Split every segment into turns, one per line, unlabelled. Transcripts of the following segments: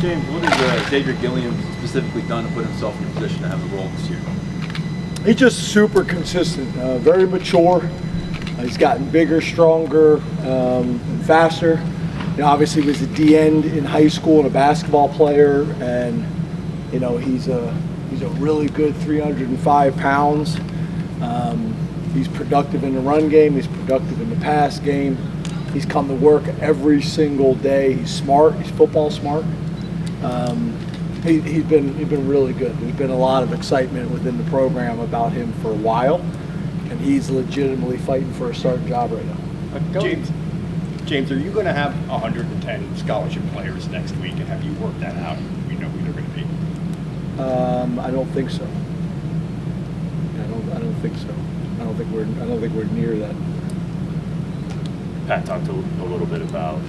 James, what has Xavier Gilliam specifically done to put himself in a position to have a role this year?
He's just super consistent, very mature. He's gotten bigger, stronger, and faster. You know, obviously, he was a D-end in high school and a basketball player, and you know he's a really good 305 pounds. He's productive in the run game. He's productive in the pass game. He's come to work every single day. He's smart. He's football smart. He's been really good. There's been a lot of excitement within the program about him for a while, and he's legitimately fighting for a starting job right now.
James, are you going to have 110 scholarship players next week, and have you worked that out? We know who they're going to be.
I don't think so. I don't think so. I don't think we're near that.
Pat talked a little bit about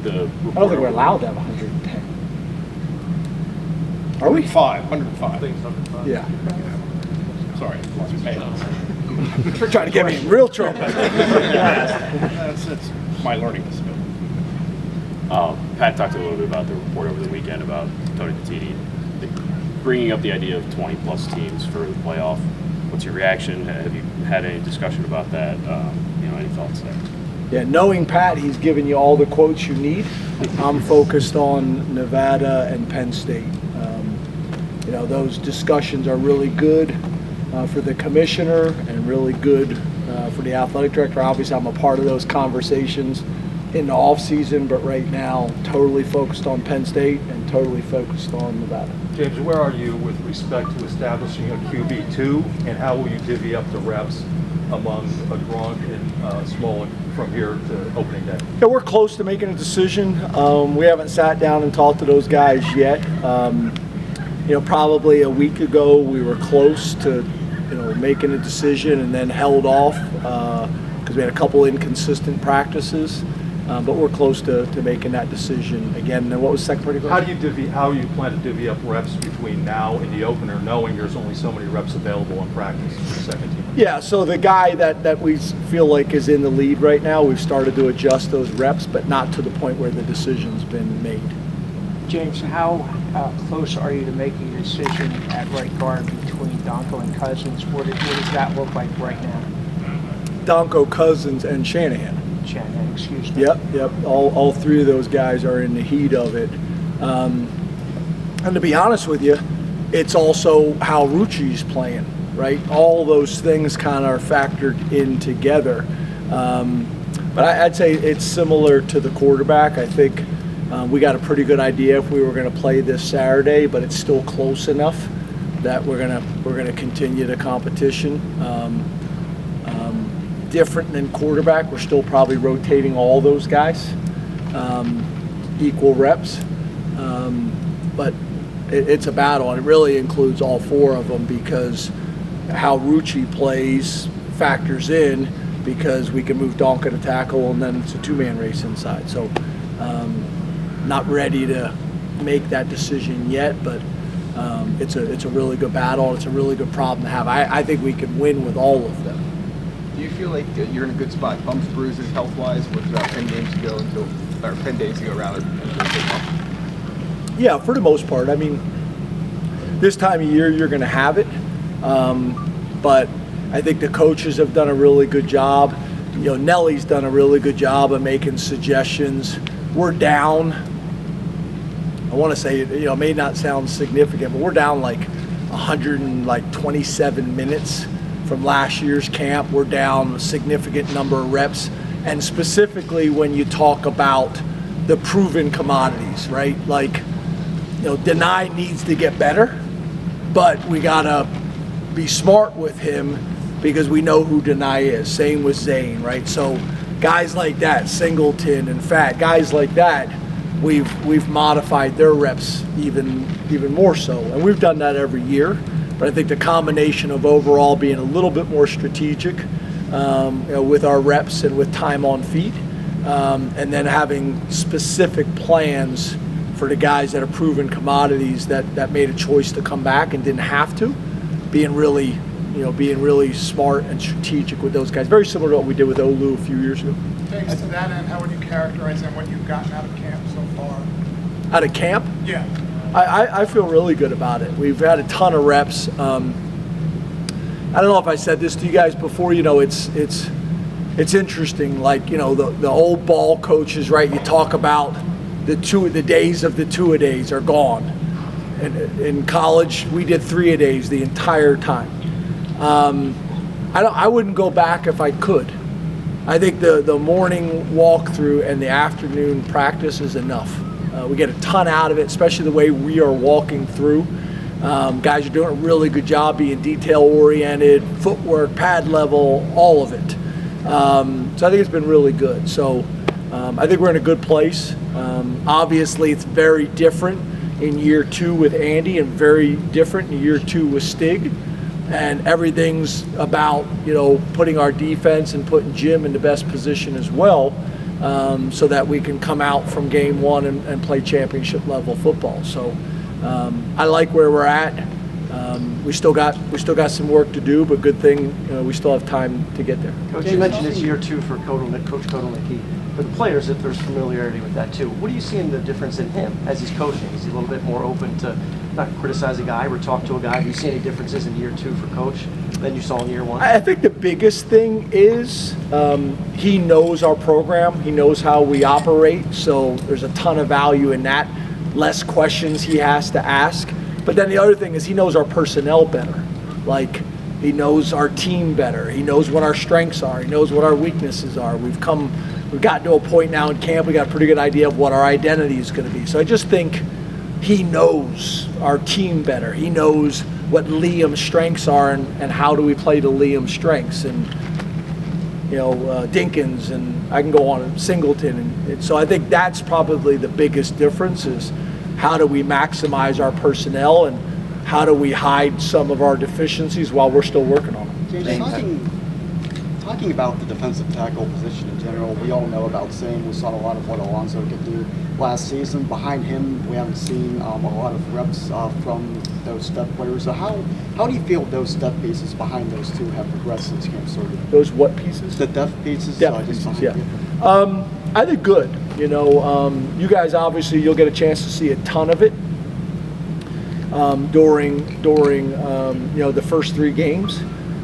the.
I don't think we're allowed to have 110. Are we?
105.
Yeah.
Sorry,
You're trying to get me in real trouble.
That's my learning disability.
Pat talked a little bit about the report over the weekend about Tony Nittany bringing up the idea of 20-plus teams for the playoff. What's your reaction? Have you had any discussion about that? Any thoughts there?
Yeah, knowing Pat, he's given you all the quotes you need. I'm focused on Nevada and Penn State. Those discussions are really good for the commissioner and really good for the athletic director. Obviously, I'm a part of those conversations in the off season, but right now, totally focused on Penn State and totally focused on Nevada.
James, where are you with respect to establishing a QB2, and how will you divvy up the reps among Gronk and Smolik from here to opening day?
Yeah, we're close to making a decision. We haven't sat down and talked to those guys yet. Probably a week ago we were close to, making a decision, and then held off because we had a couple inconsistent practices. But we're close to making that decision again. And what was the second part of your question?
How do you plan to divvy up reps between now and the opener, knowing there's only so many reps available in practice for the second team?
Yeah, so the guy that we feel like is in the lead right now, we've started to adjust those reps, but not to the point where the decision's been made.
James, how close are you to making a decision at right guard between Donko and Cousins? What does that look like right now?
Donko, Cousins, and Shanahan.
Shanahan, excuse me.
Yep. All three of those guys are in the heat of it. And to be honest with you, it's also how Rucci's playing, right? All those things kind of are factored in together. But I'd say it's similar to the quarterback. I think we got a pretty good idea if we were going to play this Saturday, but it's still close enough that we're gonna continue the competition. Different than quarterback, we're still probably rotating all those guys, equal reps, but it's a battle, and it really includes all four of them because how Rucci plays factors in, because we can move Donko to tackle and then it's a two-man race inside. So not ready to make that decision yet, but it's a really good battle, and it's a really good problem to have. I think we can win with all of them.
Do you feel like you're in a good spot, bumps, bruises, health-wise, with 10 days to go or 10 days to go rather?
Yeah, for the most part. I mean, this time of year you're going to have it, but I think the coaches have done a really good job. Nelly's done a really good job of making suggestions. We're down. I want to say it may not sound significant, but we're down like 127 minutes. From last year's camp. We're down a significant number of reps, and specifically when you talk about the proven commodities, right? Like, Enai needs to get better, but we gotta be smart with him because we know who Enai is. Same with Zane, right? So guys like that, Singleton and Fat, guys like that, we've modified their reps even more so, and we've done that every year. But I think the combination of overall being a little bit more strategic with our reps and with time on feet, and then having specific plans for the guys that are proven commodities that made a choice to come back and didn't have to, being really smart and strategic with those guys. Very similar to what we did with Olu a few years ago.
Thanks to that end, how would you characterize what you've gotten out of camp so far?
Out of camp?
Yeah.
I feel really good about it. We've had a ton of reps. I don't know if I said this to you guys before. It's interesting. Like, the old ball coaches, right? You talk about the days of the two-a-days are gone. And in college, we did three-a-days the entire time. I wouldn't go back if I could. I think the morning walkthrough and the afternoon practice is enough. We get a ton out of it, especially the way we are walking through. Guys are doing a really good job being detail-oriented, footwork, pad level, all of it. So I think it's been really good. So I think we're in a good place. Obviously, it's very different in year 2 with Andy and very different in year 2 with Stig. And everything's about, putting our defense and putting Jim in the best position as well, so that we can come out from game 1 and play championship level football. So I like where we're at. We still got some work to do, but good thing we still have time to get there.
Coach, you mentioned it's year 2 for Coach Kotelniki. For the players, if there's familiarity with that too, what are you seeing the difference in him as he's coaching? Is he a little bit more open to not criticize a guy or talk to a guy? Do you see any differences in year 2 for Coach than you saw in year 1?
I think the biggest thing is he knows our program. He knows how we operate, so there's a ton of value in that. Less questions he has to ask. But then the other thing is he knows our personnel better. Like, he knows our team better. He knows what our strengths are. He knows what our weaknesses are. We've gotten to a point now in camp, we got a pretty good idea of what our identity is going to be. So I just think he knows our team better. He knows what Liam's strengths are and how do we play to Liam's strengths. And, Dinkins, and I can go on, and Singleton. And so I think that's probably the biggest difference is how do we maximize our personnel and how do we hide some of our deficiencies while we're still working on them.
James, talking about the defensive tackle position in general, we all know about Zane. We saw a lot of what Alonso could do last season. Behind him, we haven't seen a lot of reps from those step players. So how do you feel those step pieces behind those two have progressed since camp started?
Those what pieces?
The depth pieces.
Depth pieces, yeah. I think good. You guys obviously you'll get a chance to see a ton of it during the first 3 games.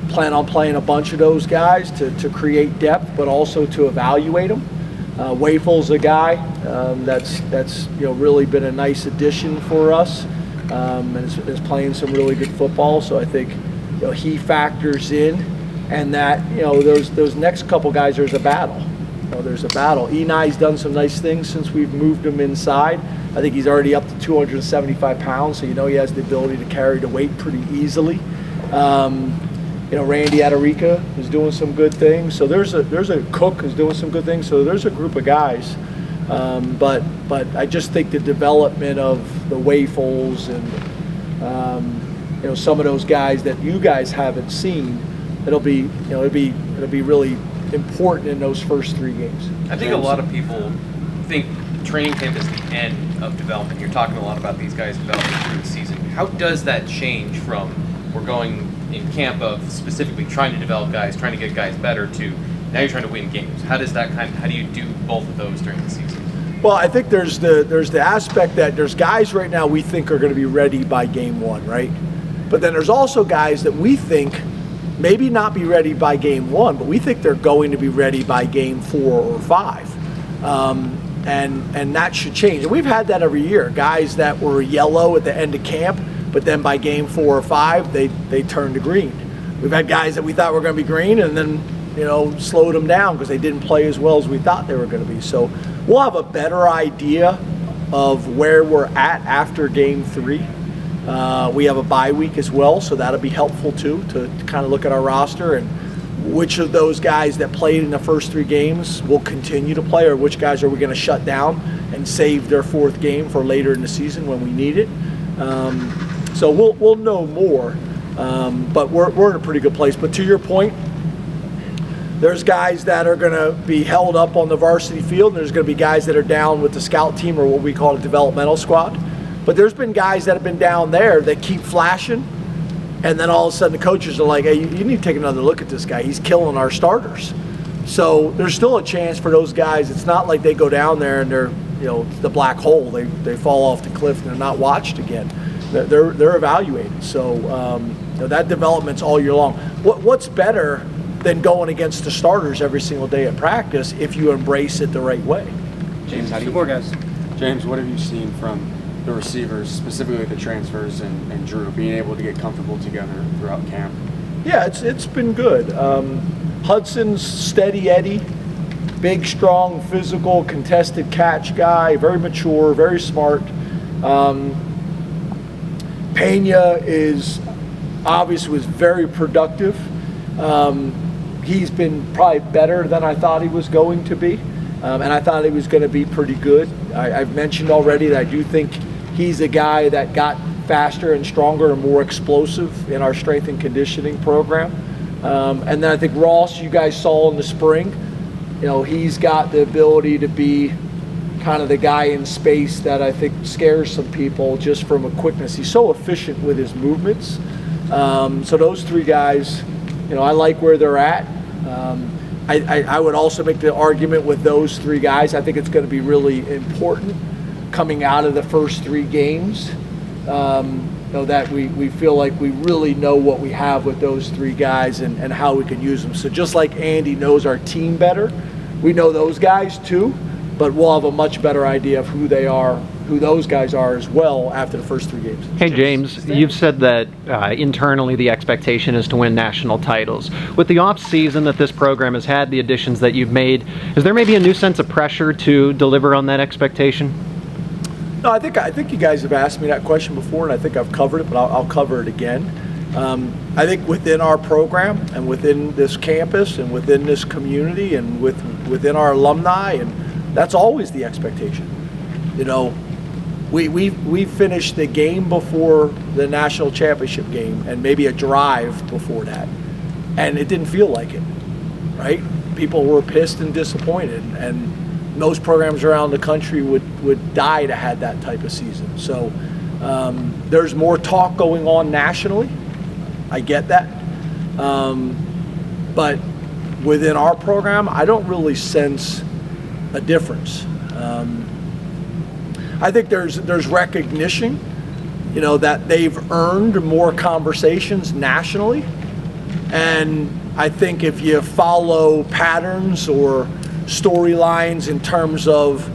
Plan on playing a bunch of those guys to create depth, but also to evaluate them. Waffle's a guy that's really been a nice addition for us, and is playing some really good football. So I think he factors in, and that those next couple guys, there's a battle. There's a battle. Enai's done some nice things since we've moved him inside. I think he's already up to 275 pounds, so he has the ability to carry the weight pretty easily. Randy Adarika is doing some good things. So there's a Cook who's doing some good things. So there's a group of guys. But I just think the development of the Waffles and some of those guys that you guys haven't seen, it'll be really important in those first 3 games.
I think a lot of people think training camp is the end of development. You're talking a lot about these guys developing through the season. How does that change from we're going in camp of specifically trying to develop guys, trying to get guys better, to now you're trying to win games? How do you do both of those during the season?
Well, I think there's the aspect that there's guys right now we think are going to be ready by game 1, right? But then there's also guys that we think maybe not be ready by game 1, but we think they're going to be ready by game 4 or 5. And that should change. And we've had that every year. Guys that were yellow at the end of camp, but then by game 4 or 5, they turned to green. We've had guys that we thought were going to be green and then, slowed them down because they didn't play as well as we thought they were going to be. So we'll have a better idea of where we're at after game 3. We have a bye week as well, so that'll be helpful too to kind of look at our roster and which of those guys that played in the first 3 games will continue to play, or which guys are we going to shut down and save their 4th game for later in the season when we need it. So we'll know more, but we're in a pretty good place. But to your point, there's guys that are going to be held up on the varsity field, and there's going to be guys that are down with the scout team, or what we call a developmental squad. But there's been guys that have been down there that keep flashing, and then all of a sudden the coaches are like, hey, you need to take another look at this guy. He's killing our starters. So there's still a chance for those guys. It's not like they go down there and they're it's the black hole. They fall off the cliff and they're not watched again. They're evaluated. So that development's all year long. What's better than going against the starters every single day at practice if you embrace it the right way?
James, James, what have you seen from the receivers, specifically the transfers and Drew, being able to get comfortable together throughout camp?
Yeah, it's been good. Hudson's steady Eddie, big, strong, physical, contested catch guy, very mature, very smart. Peña is obviously was very productive. He's been probably better than I thought he was going to be, and I thought he was going to be pretty good. I've mentioned already that I do think he's a guy that got faster and stronger and more explosive in our strength and conditioning program. And then I think Ross, you guys saw in the spring, he's got the ability to be kind of the guy in space that I think scares some people just from a quickness. He's so efficient with his movements. So those three guys, I like where they're at. I would also make the argument with those three guys. I think it's going to be really important coming out of the first 3 games. That we feel like we really know what we have with those 3 guys and how we can use them. So just like Andy knows our team better, we know those guys too, but we'll have a much better idea of who they are, who those guys are as well after the first 3 games.
Hey James, you've said that internally the expectation is to win national titles. With the off season that this program has had, the additions that you've made, is there maybe a new sense of pressure to deliver on that expectation?
No, I think you guys have asked me that question before, and I think I've covered it, but I'll cover it again. I think within our program and within this campus and within this community and within our alumni, and that's always the expectation. We finished the game before the national championship game and maybe a drive before that, and it didn't feel like it, right? People were pissed and disappointed, and most programs around the country would die to have that type of season. So there's more talk going on nationally. I get that. But within our program, I don't really sense a difference. I think there's recognition, that they've earned more conversations nationally. And I think if you follow patterns or storylines in terms of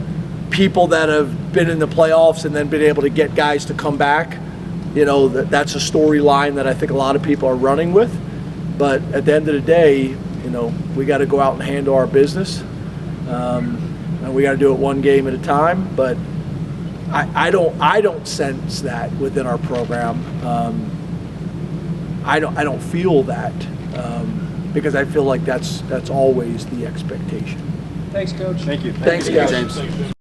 people that have been in the playoffs and then been able to get guys to come back, that's a storyline that I think a lot of people are running with. But at the end of the day, we got to go out and handle our business, and we got to do it one game at a time. But I don't sense that within our program. I don't feel that because I feel like that's always the expectation.
Thanks, Coach.
Thank you.
Thanks, guys.
James.